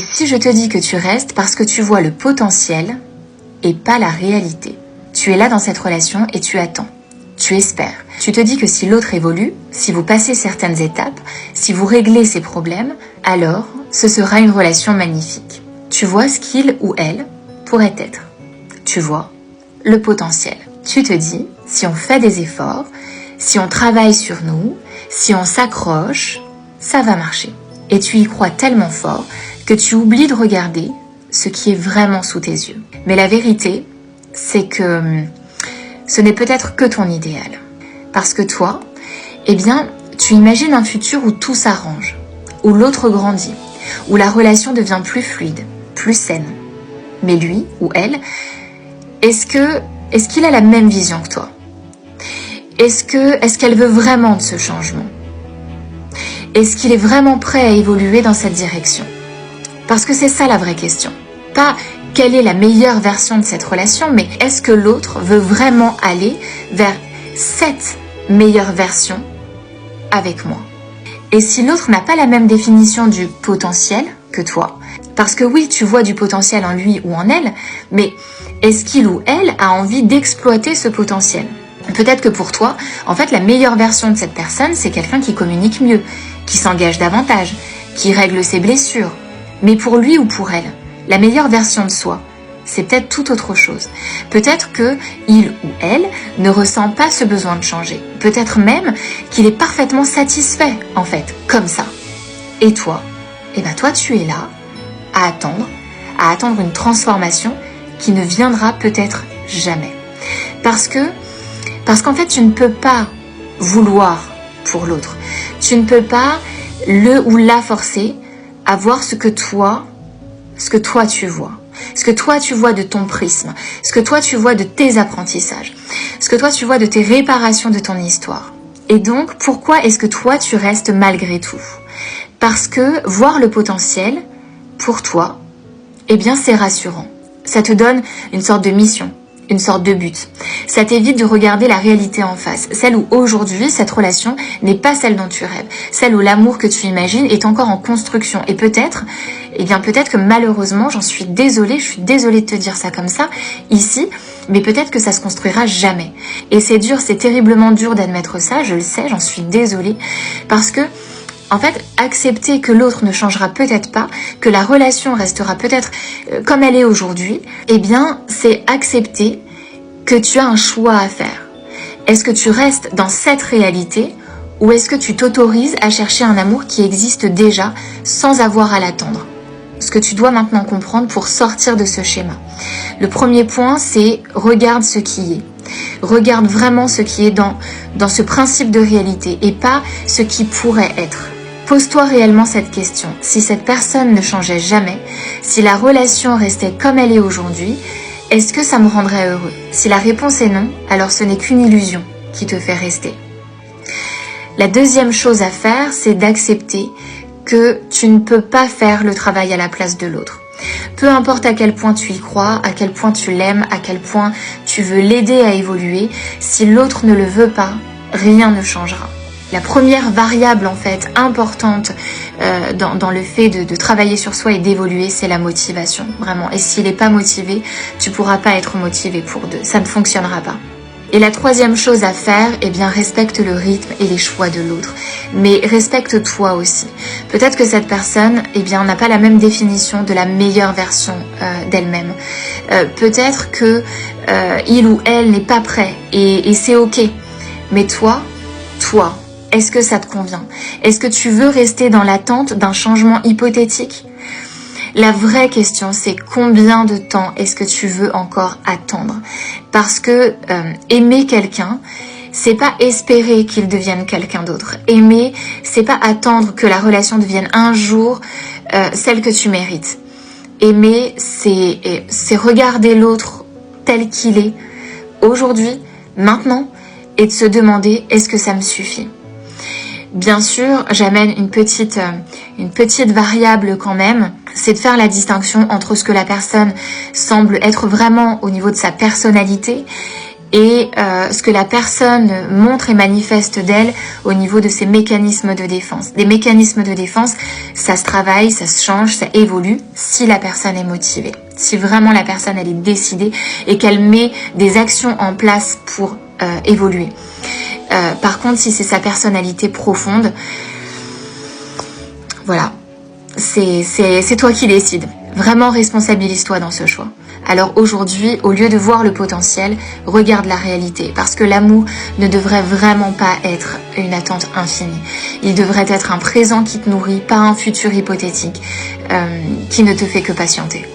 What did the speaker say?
Si je te dis que tu restes parce que tu vois le potentiel et pas la réalité, tu es là dans cette relation et tu attends, tu espères. Tu te dis que si l'autre évolue, si vous passez certaines étapes, si vous réglez ses problèmes, alors ce sera une relation magnifique. Tu vois ce qu'il ou elle pourrait être. Tu vois le potentiel. Tu te dis, si on fait des efforts, si on travaille sur nous, si on s'accroche, ça va marcher. Et tu y crois tellement fort que tu oublies de regarder ce qui est vraiment sous tes yeux. Mais la vérité, c'est que ce n'est peut-être que ton idéal. Parce que toi, eh bien, tu imagines un futur où tout s'arrange, où l'autre grandit, où la relation devient plus fluide, plus saine. Mais lui ou elle, est-ce qu'il a la même vision que toi? Est-ce qu'elle veut vraiment de ce changement? Est-ce qu'il est vraiment prêt à évoluer dans cette direction? Parce que c'est ça la vraie question. Pas quelle est la meilleure version de cette relation, mais est-ce que l'autre veut vraiment aller vers cette meilleure version avec moi? Et si l'autre n'a pas la même définition du potentiel que toi, parce que oui, tu vois du potentiel en lui ou en elle, mais est-ce qu'il ou elle a envie d'exploiter ce potentiel? Peut-être que pour toi, en fait, la meilleure version de cette personne, c'est quelqu'un qui communique mieux, qui s'engage davantage, qui règle ses blessures. Mais pour lui ou pour elle, la meilleure version de soi, c'est peut-être tout autre chose. Peut-être que il ou elle ne ressent pas ce besoin de changer. Peut-être même qu'il est parfaitement satisfait, en fait, comme ça. Et toi, eh ben toi, tu es là à attendre une transformation qui ne viendra peut-être jamais. Parce qu'en fait, tu ne peux pas vouloir pour l'autre. Tu ne peux pas le ou la forcer à voir ce que toi tu vois. Ce que toi tu vois de ton prisme. Ce que toi tu vois de tes apprentissages. Ce que toi tu vois de tes réparations de ton histoire. Et donc, pourquoi est-ce que toi tu restes malgré tout? Parce que voir le potentiel, pour toi, eh bien c'est rassurant. Ça te donne une sorte de mission, une sorte de but. Ça t'évite de regarder la réalité en face, celle où aujourd'hui cette relation n'est pas celle dont tu rêves, celle où l'amour que tu imagines est encore en construction. Et peut-être que malheureusement, je suis désolée de te dire ça comme ça, ici, mais peut-être que ça se construira jamais. Et c'est dur, c'est terriblement dur d'admettre ça, je le sais, j'en suis désolée, parce que en fait, accepter que l'autre ne changera peut-être pas, que la relation restera peut-être comme elle est aujourd'hui, eh bien, c'est accepter que tu as un choix à faire. Est-ce que tu restes dans cette réalité ou est-ce que tu t'autorises à chercher un amour qui existe déjà sans avoir à l'attendre? Ce que tu dois maintenant comprendre pour sortir de ce schéma. Le premier point, c'est regarde ce qui est. Regarde vraiment ce qui est dans ce principe de réalité et pas ce qui pourrait être. Pose-toi réellement cette question. Si cette personne ne changeait jamais, si la relation restait comme elle est aujourd'hui, est-ce que ça me rendrait heureux? Si la réponse est non, alors ce n'est qu'une illusion qui te fait rester. La deuxième chose à faire, c'est d'accepter que tu ne peux pas faire le travail à la place de l'autre. Peu importe à quel point tu y crois, à quel point tu l'aimes, à quel point tu veux l'aider à évoluer, si l'autre ne le veut pas, rien ne changera. La première variable en fait importante dans le fait de travailler sur soi et d'évoluer, c'est la motivation, vraiment. Et s'il n'est pas motivé, tu ne pourras pas être motivé pour deux, ça ne fonctionnera pas. Et la troisième chose à faire, eh bien respecte le rythme et les choix de l'autre, mais respecte-toi aussi. Peut-être que cette personne, eh bien n'a pas la même définition de la meilleure version d'elle-même. Peut-être que il ou elle n'est pas prêt et c'est ok. Mais toi, est-ce que ça te convient? Est-ce que tu veux rester dans l'attente d'un changement hypothétique? La vraie question, c'est combien de temps est-ce que tu veux encore attendre? Parce que aimer quelqu'un, c'est pas espérer qu'il devienne quelqu'un d'autre. Aimer, c'est pas attendre que la relation devienne un jour celle que tu mérites. Aimer, c'est regarder l'autre tel qu'il est aujourd'hui, maintenant, et de se demander est-ce que ça me suffit? Bien sûr, j'amène une petite variable quand même, c'est de faire la distinction entre ce que la personne semble être vraiment au niveau de sa personnalité et ce que la personne montre et manifeste d'elle au niveau de ses mécanismes de défense. Des mécanismes de défense, ça se travaille, ça se change, ça évolue si la personne est motivée. Si vraiment la personne elle est décidée et qu'elle met des actions en place pour évoluer. Par contre, si c'est sa personnalité profonde, voilà, c'est toi qui décides. Vraiment responsabilise-toi dans ce choix. Alors aujourd'hui, au lieu de voir le potentiel, regarde la réalité. Parce que l'amour ne devrait vraiment pas être une attente infinie. Il devrait être un présent qui te nourrit, pas un futur hypothétique qui ne te fait que patienter.